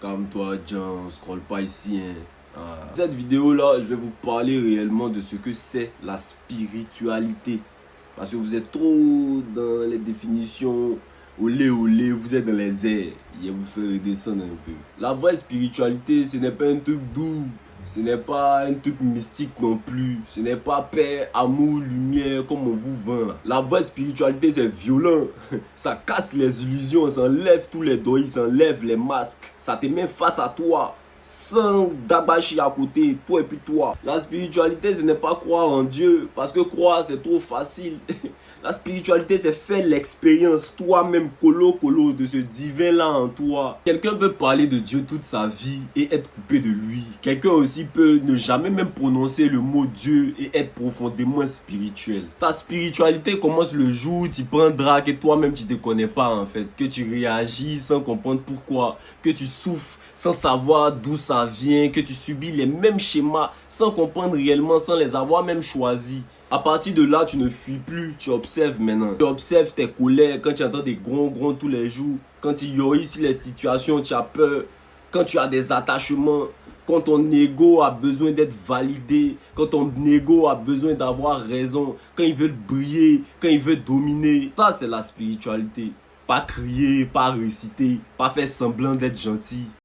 Calme-toi, Jean, scrolle pas ici. Cette vidéo-là, je vais vous parler réellement de ce que c'est la spiritualité. Parce que vous êtes trop dans les définitions, olé olé, vous êtes dans les airs. Je vais vous faire redescendre un peu. La vraie spiritualité, ce n'est pas un truc doux. Ce n'est pas un truc mystique non plus. Ce n'est pas paix, amour, lumière comme on vous vend là. La vraie spiritualité c'est violent. Ça casse les illusions, ça enlève tous les deuils, ça enlève les masques. Ça te met face à toi. Sans Dabashi à côté, toi et puis toi. La spiritualité, ce n'est pas croire en Dieu, parce que croire, c'est trop facile. La spiritualité, c'est faire l'expérience toi-même, colo, de ce divin-là en toi. Quelqu'un peut parler de Dieu toute sa vie et être coupé de lui. Quelqu'un aussi peut ne jamais même prononcer le mot Dieu et être profondément spirituel. Ta spiritualité commence le jour où tu prends drague et toi-même tu ne te connais pas en fait. Que tu réagis sans comprendre pourquoi. Que tu souffres sans savoir d'où ça vient, que tu subis les mêmes schémas sans comprendre réellement, sans les avoir même choisis. À partir de là, tu ne fuis plus, tu observes maintenant. Tu observes tes colères quand tu entends des gronds tous les jours. Quand tu ici les situations, tu as peur. Quand tu as des attachements, quand ton ego a besoin d'être validé, quand ton ego a besoin d'avoir raison, quand il veut briller, quand il veut dominer. Ça, c'est la spiritualité. Pas crier, pas réciter, pas faire semblant d'être gentil.